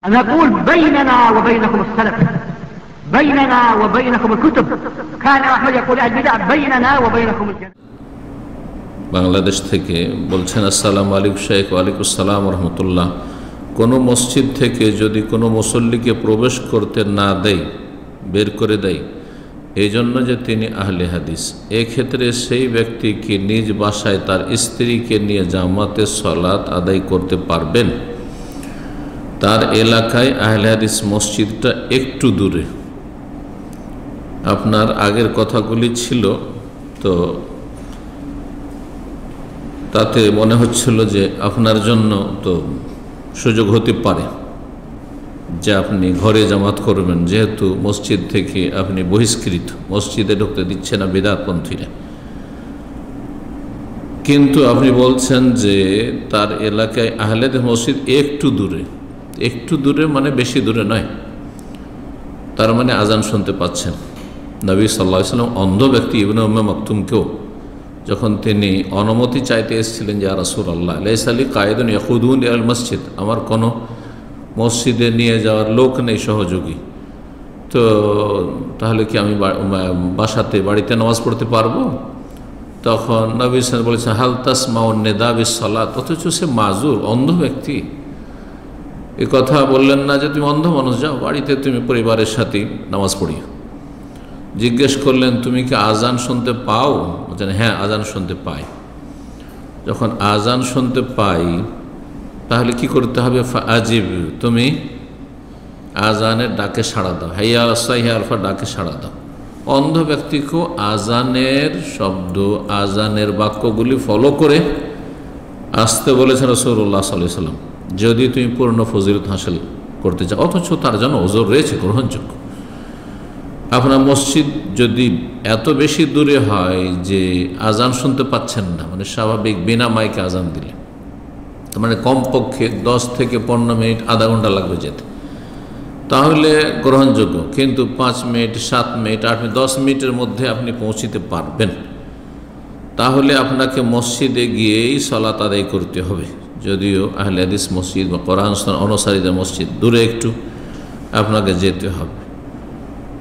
نقول بيننا وبينكم السلف، بيننا وبينكم الكتب. كان أحمد يقول البدع بيننا وبينكم الجنة. বাংলাদেশ থেকে বলছেন, আসসালামু আলাইকুম শেখ। ওয়ালাইকুম আসসালাম রহমতুল্লাহ। কোনো মসজিদ থেকে যদি কোনো মুসল্লিকে প্রবেশ করতে না দেয়, বের করে দেয়, এই জন্য যে তিনি আহলে হাদিস, এক্ষেত্রে সেই ব্যক্তি কি নিজ বাসায় তার স্ত্রীকে নিয়ে জামাতে সালাত আদায় করতে পারবেন? তার এলাকায় আহলে হাদিস মসজিদটা একটু দূরে। আপনার আগের কথাগুলি ছিল তো তাতে মনে হচ্ছিল যে আপনার জন্য তো সুযোগ হতে পারে যে আপনি ঘরে জামাত করবেন, যেহেতু মসজিদ থেকে আপনি বহিষ্কৃত, মসজিদে ঢুকতে দিচ্ছে না বিদআতপন্থীরা। কিন্তু আপনি বলছেন যে তার এলাকায় আহলে হাদিস মসজিদ একটু দূরে, একটু দূরে মানে বেশি দূরে নয়, তার মানে আজান শুনতে পাচ্ছেন। নবী সাল্লাল্লাহু আলাইহি ওয়াসাল্লাম অন্ধ ব্যক্তি ইবনে উম্মে মাকতুমকেও যখন তিনি অনুমতি চাইতে এসেছিলেন, যে রাসূলুল্লাহ লাইসা লি কায়েদুন ইয়াখুদুন ইলাল মসজিদ, আমার কোনো মসজিদে নিয়ে যাওয়ার লোক নেই সহযোগী, তো তাহলে কি আমি বাসাতে বাড়িতে নামাজ পড়তে পারবো? তখন নবী সাল্লাল্লাহু আলাইহি ওয়াসাল্লাম বলেছেন, হাল তাসমাউন নিদা বিস সালাত, অথচ সে মাজুর, অন্ধ ব্যক্তি। এ কথা বললেন না যে তুমি অন্ধ মানুষ, যাও বাড়িতে তুমি পরিবারের সাথে নামাজ পড়িও। জিজ্ঞেস করলেন, তুমি কি আজান শুনতে পাও? বলছেন, হ্যাঁ আজান শুনতে পাই। যখন আজান শুনতে পাই তাহলে কি করতে হবে? ফাআজিব, তুমি আজানের ডাকে সাড়া দাও, হাইয়া আলাস সালাহ আলফা ডাকে সাড়া দাও। অন্ধ ব্যক্তিকেও আজানের শব্দ, আজানের বাক্যগুলি ফলো করে আসতে বলেছেন রাসূলুল্লাহ সাল্লাল্লাহু আলাইহি ওয়াসাল্লাম, যদি তুমি পূর্ণ ফজিলত হাসিল করতে চাও, অথচ তার জন্য ওজর রয়েছে গ্রহণযোগ্য। আপনার মসজিদ যদি এত বেশি দূরে হয় যে আজান শুনতে পাচ্ছেন না, মানে স্বাভাবিক বিনা মাইকে আজান দিলে, তার মানে কমপক্ষে 10 থেকে 15 মিনিট, আধা ঘন্টা লাগবে যেতে, তাহলে গ্রহণযোগ্য। কিন্তু 5 মিনিট, 7 মিনিট, 8 মিনিট, 10 মিনিটের মধ্যে আপনি পৌঁছিতে পারবেন, তাহলে আপনাকে মসজিদে গিয়েই সালাত আদায় করতে হবে। যদিও আহলে হাদিস মসজিদ বা কোরআন অনুসারীদের মসজিদ দূরে একটু আপনাকে যেতে হবে।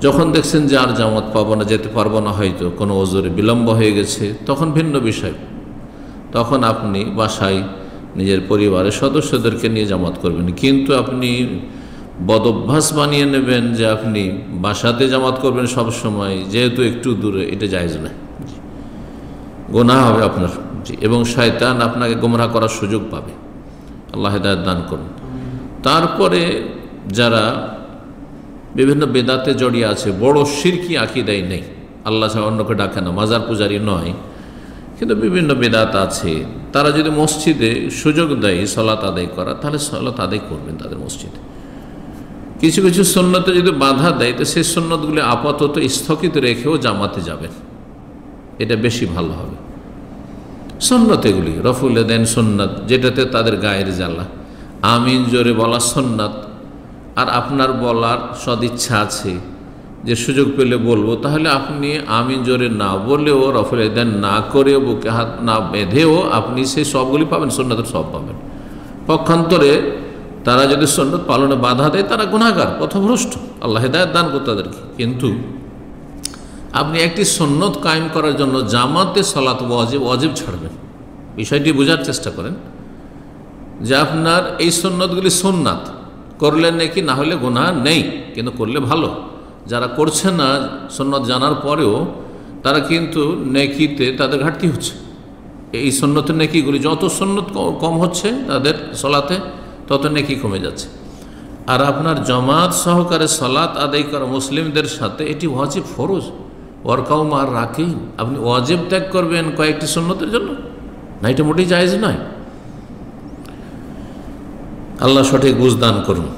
যখন দেখছেন যে আর জামাত পাবো না, যেতে পারবো না, হয়তো কোনো ওজরে বিলম্ব হয়ে গেছে, তখন ভিন্ন বিষয়, তখন আপনি বাসায় নিজের পরিবারের সদস্যদেরকে নিয়ে জামাত করবেন। কিন্তু আপনি বদঅভ্যাস বানিয়ে নেবেন যে আপনি বাসাতে জামাত করবেন সব সময়, যেহেতু একটু দূরে, এটা জায়েজ না, গুনাহ হবে আপনার, এবং শয়তান আপনাকে গোমরাহ করার সুযোগ পাবে। আল্লাহ হেদায়েত দান করুন। তারপরে যারা বিভিন্ন বেদাতে জড়িয়ে আছে, বড় শিরকি আকীদাই নেই, আল্লাহ ছাড়া অন্যকে ডাকে না, মাজার পূজারি নয়, কিন্তু বিভিন্ন বেদাত আছে, তারা যদি মসজিদে সুযোগ দেয় সালাত আদায় করা, তাহলে সালাত আদায় করবেন তাদের মসজিদে। কিছু কিছু সুন্নতে যদি বাধা দেয়, তো সেই সুন্নতগুলি আপাতত স্থগিত রেখেও জামাতে যাবেন, এটা বেশি ভালো হবে। সুন্নত এগুলি রফুল দেন সুন্নাত, যেটাতে তাদের গায়ের জ্বালা, আমিন জোরে বলা সুন্নাত, আর আপনার বলার সদিচ্ছা আছে যে সুযোগ পেলে বলবো, তাহলে আপনি আমিন জোরে না বলেও, রফুল দেন না করেও, বুকে হাত না বেঁধেও আপনি সেই সবগুলি পাবেন, সুন্নতের সব পাবেন। পক্ষান্তরে তারা যদি সুন্নত পালনে বাধা দেয়, তারা গুনাহগার, পথভ্রষ্ট, আল্লাহ হেদায়েত দান করতে তাদেরকে। কিন্তু আপনি একটি সুন্নত কায়েম করার জন্য জামাতে সালাত ওয়াজিব ছাড়বেন, বিষয়টি বোঝার চেষ্টা করেন যে আপনার এই সুন্নতগুলি সুন্নাত, করলে নেকি, না হলে গুনাহ নেই, কিন্তু করলে ভালো। যারা করছে না সুন্নত জানার পরেও, তারা কিন্তু নেকিতে তাদের ঘাটতি হচ্ছে। এই সুন্নতের নেকিগুলি, যত সুন্নত কম হচ্ছে তাদের সালাতে, তত নেকি কমে যাচ্ছে। আর আপনার জামাত সহকারে সালাত আদায় করা মুসলিমদের সাথে, এটি ওয়াজিব, ফরজ। ওয়ারকাউ মার রাখেই আপনি ওয়াজিব ত্যাগ করবেন কয়েকটি সুন্নতের জন্য, না, এটা মোটেই জায়েজ নয়। আল্লাহ সঠিক বুঝ দান করুন।